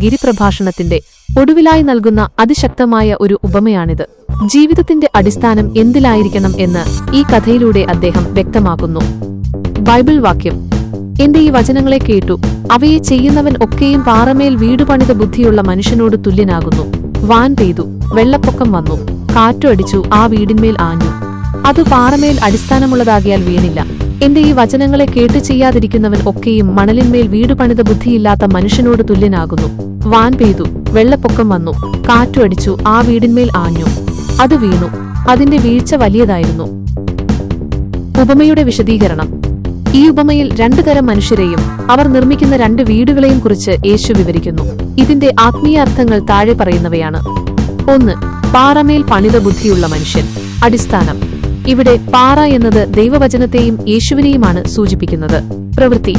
ഗിരിപ്രഭാഷണത്തിന്റെ ഒടുവിലായി നൽകുന്ന അതിശക്തമായ ഒരു ഉപമയാണിത്. ജീവിതത്തിന്റെ അടിസ്ഥാനം എന്തിലായിരിക്കണം എന്ന് ഈ കഥയിലൂടെ അദ്ദേഹം വ്യക്തമാക്കുന്നു. ബൈബിൾ വാക്യം: എന്റെ ഈ വചനങ്ങളെ കേട്ടു അവയെ ചെയ്യുന്നവൻ ഒക്കെയും പാറമേൽ വീട് പണിത ബുദ്ധിയുള്ള മനുഷ്യനോട് തുല്യനാകുന്നു. വാൻ പെയ്തു, വെള്ളപ്പൊക്കം വന്നു, കാറ്റു അടിച്ചു, ആ വീടിന്മേൽ ആഞ്ഞു. അത് പാറമേൽ അടിസ്ഥാനമുള്ളതാകിയാൽ വീണില്ല. എന്റെ ഈ വചനങ്ങളെ കേട്ടു ചെയ്യാതിരിക്കുന്നവൻ ഒക്കെയും മണലിന്മേൽ വീട് പണിത ബുദ്ധിയില്ലാത്ത മനുഷ്യനോട് തുല്യനാകുന്നു. വാൻ പെയ്തു, വെള്ളപ്പൊക്കം വന്നു, കാറ്റു അടിച്ചു, ആ വീടിന്മേൽ ആഞ്ഞു. അത് വീണു, അതിന്റെ വീഴ്ച വലിയതായിരുന്നു. ഉപമയുടെ വിശദീകരണം: ഈ ഉപമയിൽ രണ്ടു തരം മനുഷ്യരെയും അവർ നിർമ്മിക്കുന്ന രണ്ട് വീടുകളെയും കുറിച്ച് യേശു വിവരിക്കുന്നു. ഇതിന്റെ ആത്മീയ അർത്ഥങ്ങൾ താഴെ പറയുന്നവയാണ്. 1. പാറമേൽ പണിത ബുദ്ധിയുള്ള മനുഷ്യൻ. അടിസ്ഥാനം: ഇവിടെ പാറ എന്നത് ദൈവവചനത്തെയും യേശുവിനെയുമാണ് സൂചിപ്പിക്കുന്നത്. പ്രവൃത്തി: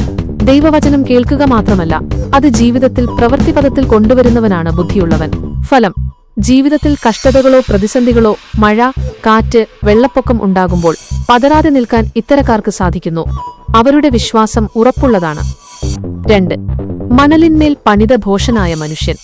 ദൈവവചനം കേൾക്കുക മാത്രമല്ല, അത് ജീവിതത്തിൽ പ്രവൃത്തിപഥത്തിൽ കൊണ്ടുവരുന്നവനാണ് ബുദ്ധിയുള്ളവൻ. ഫലം: ജീവിതത്തിൽ കഷ്ടതകളോ പ്രതിസന്ധികളോ മഴ, കാറ്റ്, വെള്ളപ്പൊക്കം ഉണ്ടാകുമ്പോൾ പതറാതെ നിൽക്കാൻ ഇത്തരക്കാർക്ക് സാധിക്കുന്നു. അവരുടെ വിശ്വാസം ഉറപ്പുള്ളതാണ്. 2. മണലിന്മേൽ പണിത ഭോഷനായ മനുഷ്യൻ.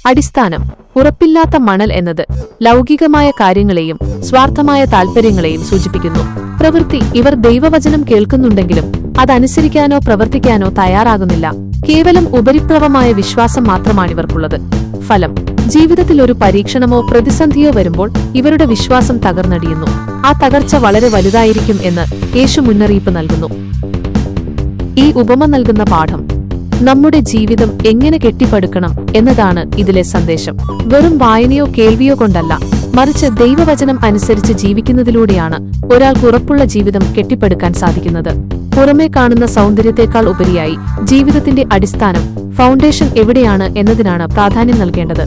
അടിസ്ഥാനം: ഉറപ്പില്ലാത്ത മണൽ എന്നത് ലൗകികമായ കാര്യങ്ങളെയും സ്വാർത്ഥമായ താൽപര്യങ്ങളെയും സൂചിപ്പിക്കുന്നു. പ്രവൃത്തി: ഇവർ ദൈവവചനം കേൾക്കുന്നുണ്ടെങ്കിലും അതനുസരിക്കാനോ പ്രവർത്തിക്കാനോ തയ്യാറാകുന്നില്ല. കേവലം ഉപരിപ്ലവമായ വിശ്വാസം മാത്രമാണിവർക്കുള്ളത്. ഫലം: ജീവിതത്തിൽ ഒരു പരീക്ഷണമോ പ്രതിസന്ധിയോ വരുമ്പോൾ ഇവരുടെ വിശ്വാസം തകർന്നടിയുന്നു. ആ തകർച്ച വളരെ വലുതായിരിക്കും എന്ന് യേശു മുന്നറിയിപ്പ് നൽകുന്നു. ഈ ഉപമ നൽകുന്ന പാഠം: നമ്മുടെ ജീവിതം എങ്ങനെ കെട്ടിപ്പടുക്കണം എന്നതാണ് ഇതിലെ സന്ദേശം. വെറും വായനയോ കേൾവിയോ കൊണ്ടല്ല, മറിച്ച് ദൈവവചനം അനുസരിച്ച് ജീവിക്കുന്നതിലൂടെയാണ് ഒരാൾക്ക് ഉറപ്പുള്ള ജീവിതം കെട്ടിപ്പടുക്കാൻ സാധിക്കുന്നത്. പുറമേ കാണുന്ന സൗന്ദര്യത്തെക്കാൾ ഉപരിയായി ജീവിതത്തിന്റെ അടിസ്ഥാനം, ഫൗണ്ടേഷൻ എവിടെയാണ് എന്നതിനാണ് പ്രാധാന്യം നൽകേണ്ടത്.